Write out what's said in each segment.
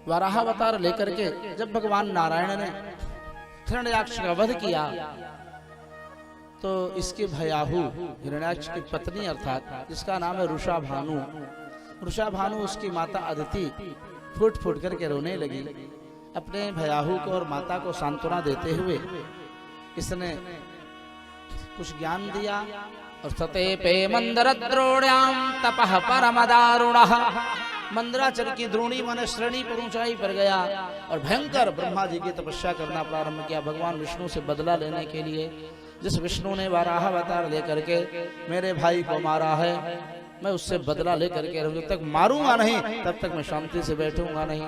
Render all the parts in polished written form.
वराह अवतार लेकर के जब भगवान नारायण ने हिरण्याक्ष का वध किया तो इसके भयाहू हिरण्याक्ष की पत्नी अर्थात जिसका नाम है रुषा भानु उसकी माता अदिति फूट फूट करके रोने लगी। अपने भयाहू को और माता को सांत्वना देते हुए इसने कुछ ज्ञान दिया। और सतेपे मंदरद्रोण्याम तपः परमदारुणः, मंदराचल की द्रोणी माने श्रेणी पर ऊंचाई पर गया और भयंकर ब्रह्मा जी की तपस्या करना प्रारंभ किया भगवान विष्णु से बदला लेने के लिए। जिस विष्णु ने वराह अवतार लेकर के मेरे भाई को मारा है, मैं उससे बदला लेकर के जब तक मारूंगा नहीं तब तक मैं शांति से बैठूंगा नहीं।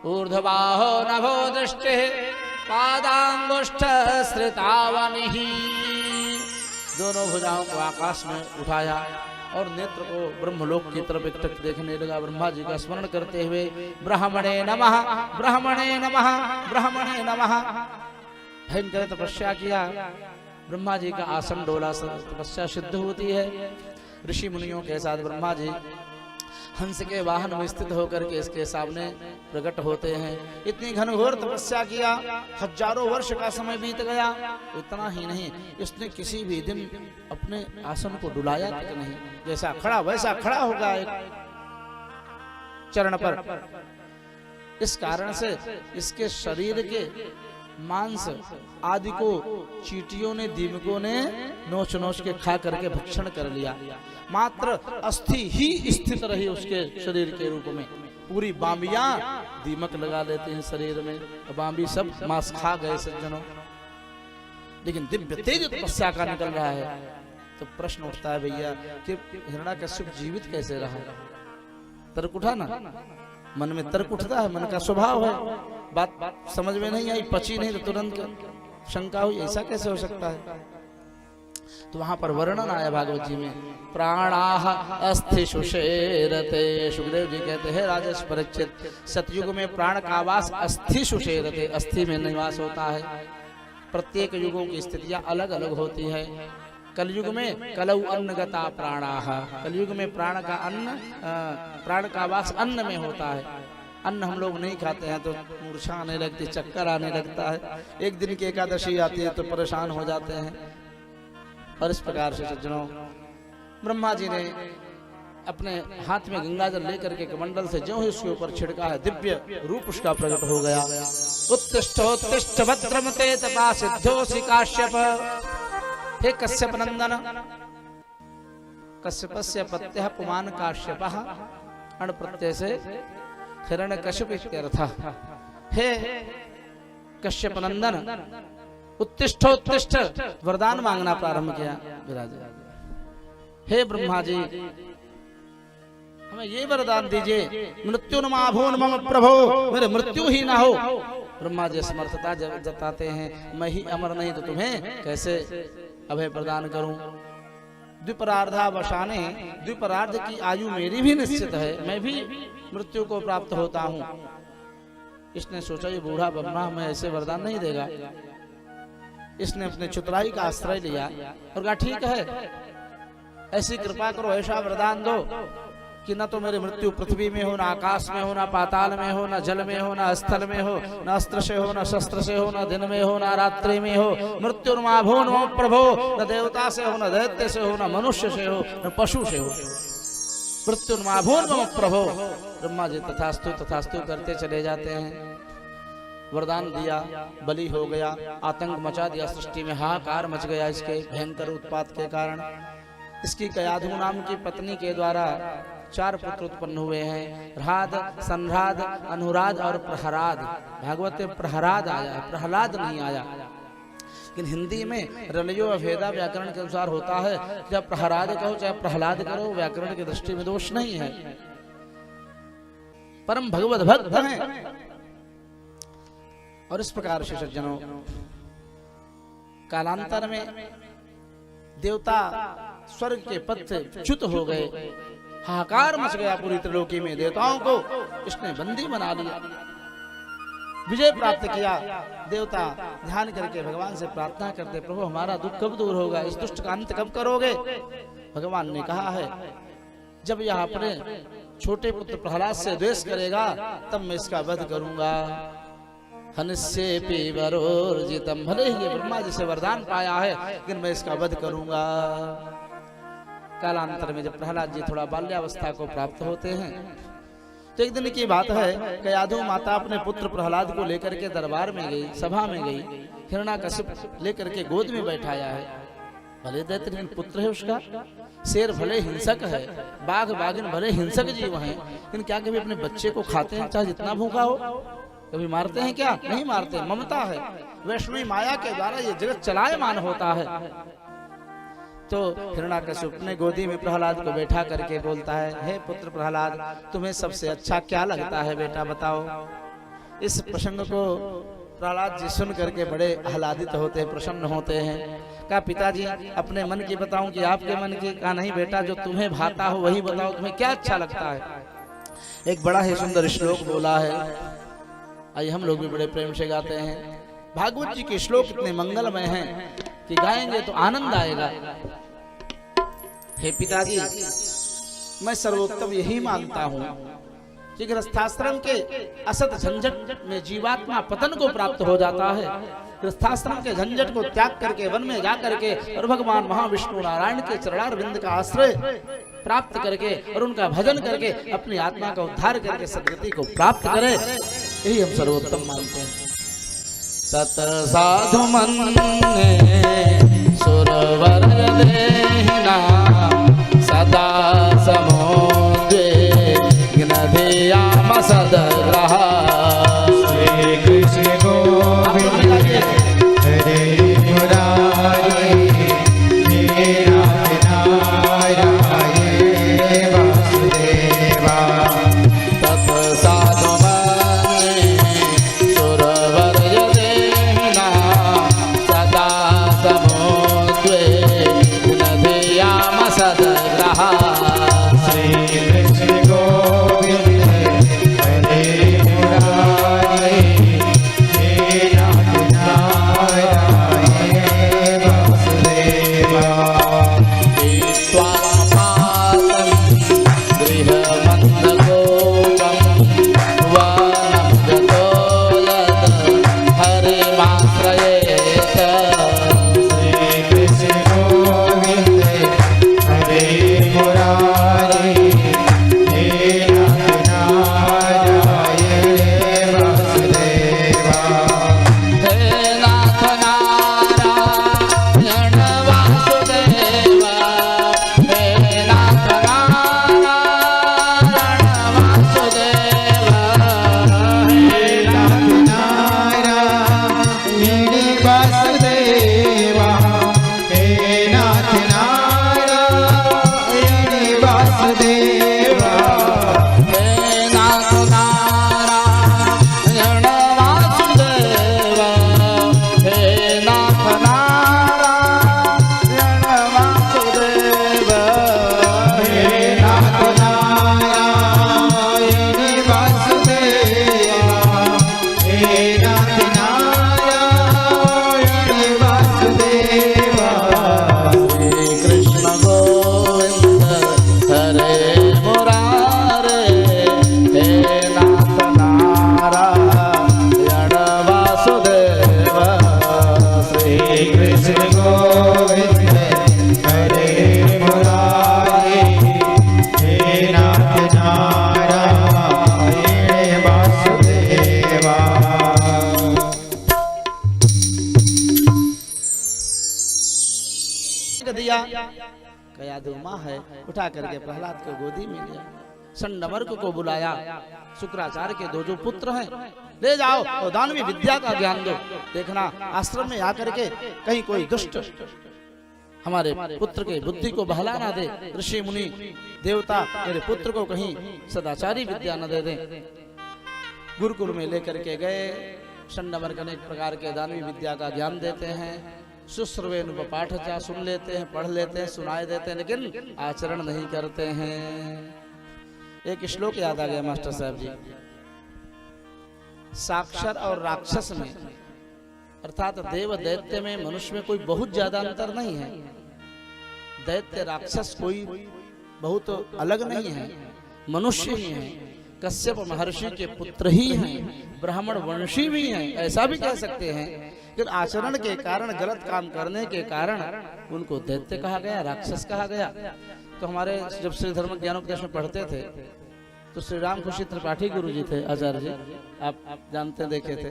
ऊर्ध्वबाहो नभो दृष्टिः पादांगुष्ठ श्रितावनिः, दोनों भुजाओं को आकाश में उठाया और नेत्र को ब्रह्मलोक की तरफ एकटक देखने लगा। ब्रह्मा जी का स्मरण करते हुए ब्रह्मणे नमः ब्रह्मणे नमः ब्रह्मणे नमः भयंकर तपस्या किया। ब्रह्मा जी का आसन डोला तपस्या सिद्ध होती है। ऋषि मुनियों के साथ ब्रह्मा जी हंस के वाहन में स्थित होकर के इसके सामने प्रकट होते हैं। इतनी घनघोर तपस्या किया, हजारों वर्ष का समय बीत गया। इतना ही नहीं, इसने किसी भी दिन अपने आसन को डुलाया तक नहीं, जैसा खड़ा वैसा खड़ा होगा एक चरण पर। इस कारण से इसके शरीर के मांस आदि को चींटियों ने दीमकों ने नोच नोच के खा करके भक्षण कर लिया। मात्र अस्थि ही स्थित रही उसके शरीर के रूप में। पूरी बाम्बियां दीमक लगा लेते हैं शरीर में, बाम्बी सब मांस खा गए सज्जनों। लेकिन दिव्य तेज तपस्या का निकल रहा है। तो प्रश्न उठता है भैया कि हिरण्याकश्यप जीवित कैसे रहा? तर्क उठा ना, मन में तर्क उठता है, मन का स्वभाव है। बात समझ में नहीं आई, पची नहीं तो तुरंत शंका हुई, ऐसा कैसे हो सकता है? तो वहां पर वर्णन आया भागवत जी में, प्राणाः अस्थि सुषेरते। सुखदेव जी कहते हैं राजर्षि परीक्षित, सतयुग में प्राण का वास अस्थि सुषेरते, अस्थि में निवास होता है। प्रत्येक युगों की स्थितियां अलग अलग होती है। कलयुग में कलौ अन्नगता प्राणाः, कलयुग में प्राण का वास अन्न में होता है। अन्न हम लोग नहीं खाते हैं तो मूर्छा आने लगती, चक्कर आने लगता है। एक दिन की एकादशी आती है तो परेशान हो जाते हैं। और इस प्रकार से सज्जनों ब्रह्मा जी ने अपने हाथ में गंगा जल लेकर के कमंडल से जो ही उसके ऊपर छिड़का है, दिव्य रूप उसका प्रकट हो गया। उत्तिष्ठोत्तिष्ठ भद्रम ते तपा सिद्धोऽसि काश्यप। हे कश्यप नंदन, कश्यपस्य पत्यः पुमान काश्यपः, अण प्रत्यय से हिरण्यकश्यप इत्यर्थः। हे कश्यप नंदन, उत्तिष्ठोत्तिष्ठ, वरदान मांगना प्रारंभ किया विराज। हे ब्रह्मा जी, हमें ये वरदान दीजिए, मृत्यु नमा भून मम प्रभो, मेरे मृत्यु ही ना हो। ब्रह्मा जी समर्थता जताते हैं, मैं ही अमर नहीं तो तुम्हें कैसे अभय प्रदान करूं। द्विपरार्धा वशाने, द्विपरार्ध की आयु मेरी भी निश्चित है, मैं भी मृत्यु को प्राप्त होता हूं। इसने सोचा ये बूढ़ा ब्रह्मा हमें ऐसे वरदान नहीं देगा। इसने अपने चतुराई का आश्रय लिया और कहा ठीक है, ऐसी कृपा करो, ऐसा वरदान दो कि न तो मेरी मृत्यु पृथ्वी में हो, न आकाश में हो, न पाताल में हो, न जल में हो, न स्थल में हो, न अस्त्र से हो, न शस्त्र से हो, न दिन में हो, न रात्रि में हो। मृत्यु नमा भून मम प्रभो, न देवता से हो, न दैत्य से हो, न मनुष्य से हो, न पशु से हो। मृत्यु नमा भून मम प्रभो। ब्रह्मा जी तथास्तु तथास्तु करते चले जाते हैं। वरदान दिया, बलि हो गया, आतंक मचा दिया, सृष्टि में हाहाकार मच गया इसके भयंकर उत्पात के कारण। इसकी कयाधु नाम की पत्नी के द्वारा 4 पुत्र उत्पन्न हुए हैं, राध, संराध, अनुराध और प्रहराद। भागवत में प्रहराद आया है, प्रहलाद नहीं आया। लेकिन हिंदी में रलयो अभेदा व्याकरण के अनुसार होता है, चाहे प्रहराद कहो चाहे प्रहलाद करो, व्याकरण की दृष्टि में दोष नहीं है। परम भगवत भक्त हैं। और इस प्रकार से सज्जनों कालांतर में देवता स्वर्ग के पद से च्युत हो गए, हाहाकार मच गया पूरी त्रिलोकी में। देवताओं को इसने बंदी बना लिया, विजय प्राप्त किया। देवता ध्यान करके भगवान से प्रार्थना करते, प्रभु हमारा दुख कब दूर होगा, इस दुष्ट का अंत कब करोगे? भगवान ने कहा है, जब यह अपने छोटे पुत्र प्रहलाद से द्वेष करेगा तब मैं इसका वध करूंगा। हनिष्ये पीवरोर्जितम, भले ही ये ब्रह्मा जी से वरदान पाया है लेकिन मैं इसका वध करूंगा। कालांतर में जब प्रहलाद जी थोड़ा बाल्यावस्था को प्राप्त होते हैं तो एक दिन की बात है कि यादव माता अपने पुत्र प्रहलाद को लेकर के दरबार में गई, सभा में गई। हिरण्याकशिप लेकर के गोद में बैठाया है। भले दैत्य पुत्र है उसका, शेर भले हिंसक है, बाघ बाघिन भले हिंसक जीव हैं, लेकिन क्या कभी अपने बच्चे को खाते हैं चाहे जितना भूखा हो? कभी मारते हैं क्या? नहीं मारते। ममता है, वैष्णवी माया के द्वारा ये जगत चलायमान होता है। तो हिरण्याकशिप अपने गोदी में प्रहलाद को बैठा करके बोलता है, हे पुत्र प्रहलाद, तुम्हें सबसे अच्छा क्या लगता है बेटा बताओ। इस प्रसंग को प्रहलाद जी सुन करके बड़े आह्लादित होते हैं, प्रसन्न होते हैं। कहा पिताजी अपने मन की बताऊं कि आपके मन की? कहा नहीं बेटा, जो तुम्हें भाता हो वही बताओ, तुम्हें क्या अच्छा लगता है। एक बड़ा ही सुंदर श्लोक बोला है, आइए हम लोग भी बड़े प्रेम से गाते हैं। भागवत जी के श्लोक इतने मंगलमय हैं कि गाएंगे तो आनंद आएगा। हे पिताजी, मैं सर्वोत्तम यही मानता हूँ कि गृहस्थाश्रम के असत झंझट में जीवात्मा पतन को प्राप्त हो जाता है। गृहस्थाश्रम के झंझट को त्याग करके वन में जा करके और भगवान महाविष्णु नारायण के चरणारविंद का आश्रय प्राप्त करके और उनका भजन करके अपनी आत्मा का उद्धार करके सद्गति को प्राप्त करे, यही हम सर्वोत्तम मानते हैं। तत साधु मन्ये सुरवर देहिना सदा समोद्विग्नधियाम सदग्रहा। श्री कृष्ण गोविंद हरे मुरारी नाथ नारायण वासुदेवा। तत साधु मन्ये सुरवर देहिना सदा समोद्विग्नधियाम सदग्रहा। श्री कृष्ण गोविंद हरे मुरारी नाथ नारायण वासुदेवा। गृहमन्दगोपं वनं गतो यत् हरिमाश्रयेत। श्री कृष्ण गोविंद हरे मुरारी नाथ नारायण वासुदेवा। हे नाथ नारायण वासुदेवा, हे नाथ नारायण वासुदेवा, हे नाथ नारायण वासुदेवा, हे नाथ नारायण वासुदेवा, हे नाथ नारायण वासुदेवा, हे नाथ नारायण वासुदेवा, हे नाथ नारायण वासुदेवा, हे नाथ नारायण वासुदेवा। श्री कृष्ण गोविंद हरे मुरारे, हे नाथ नारायण वासुदेवा। श्री कृष्ण गोविंद हरे मुरारे, हे नाथ नारायण वासुदेवा। दिया कया माँ है, उठा करके प्रहलाद को गोदी में लिया। संडमर्क को बुलाया, शुक्राचार्य के दो जो पुत्र हैं ले जाओ और दानवी विद्या का ज्ञान दो। देखना आश्रम में आकर के कहीं कोई दुष्ट हमारे पुत्र के बुद्धि को बहला ना दे, ऋषि मुनि देवता मेरे पुत्र को कहीं सदाचारी विद्या न दे दें। गुरुकुल में लेकर के गए, संडमर्क अनेक प्रकार के दानवी विद्या का ज्ञान देते हैं। शुश्रवेनुपपाठ जा सुन लेते हैं, पढ़ लेते हैं, सुनाए देते हैं, लेकिन आचरण नहीं करते हैं। एक श्लोक याद आ गया मास्टर साहब जी, साक्षर और राक्षस में अर्थात देव दैत्य में मनुष्य में कोई बहुत ज्यादा अंतर नहीं है। दैत्य राक्षस कोई बहुत अलग नहीं है, मनुष्य ही हैं, कश्यप महर्षि के पुत्र ही हैं, ब्राह्मण वंशी भी हैं, ऐसा भी कह सकते हैं। लेकिन आचरण के कारण, गलत काम करने के कारण उनको दैत्य कहा गया, राक्षस कहा गया। तो हमारे जब श्री धर्म ज्ञानोपदेश में पढ़ते थे तो श्री राम खुशी त्रिपाठी गुरु जी थे, आचार्य जी, आप जानते देखे थे।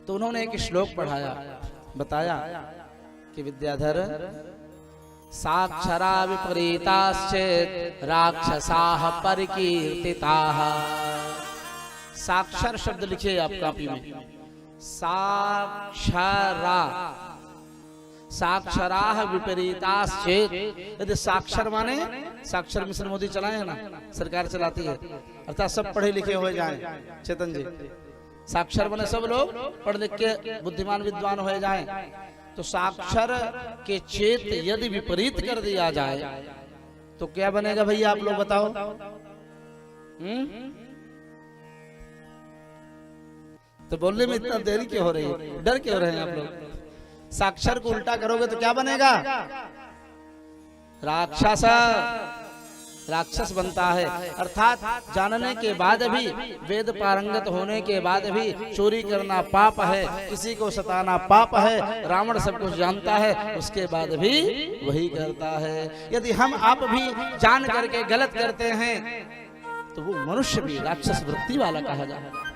तो उन्होंने एक श्लोक पढ़ाया, बताया कि विद्याधर साक्षरा विपरीताश्चेत् राक्षसाः परिकीर्तिताः। साक्षर शब्द लिखिए आप कॉपी में, साक्षरा, साक्षराः विपरीताश्चेत्। यदि साक्षर माने साक्षर मिशन मोदी चलाए है ना, सरकार चलाती है, अर्थात सब पढ़े लिखे हो जाएं। चेतन जी, साक्षर बने सब लोग पढ़ लिख के बुद्धिमान विद्वान हो जाएं। तो साक्षर के चेत यदि विपरीत कर दिया जाए तो क्या बनेगा भैया, आप लोग बताओ। तो बोलने में इतना देरी क्यों हो रही है, डर क्यों रहे हैं आप लोग? साक्षर को उल्टा करोगे तो क्या बनेगा? राक्षस, राक्षस बनता है। अर्थात जानने के बाद भी, वेद पारंगत होने के बाद भी चोरी करना पाप है, किसी को सताना पाप है, रावण सब कुछ जानता है, उसके बाद भी वही करता है। यदि हम आप भी जान करके गलत करते हैं तो वो मनुष्य भी राक्षस वृत्ति वाला कहा जाता है।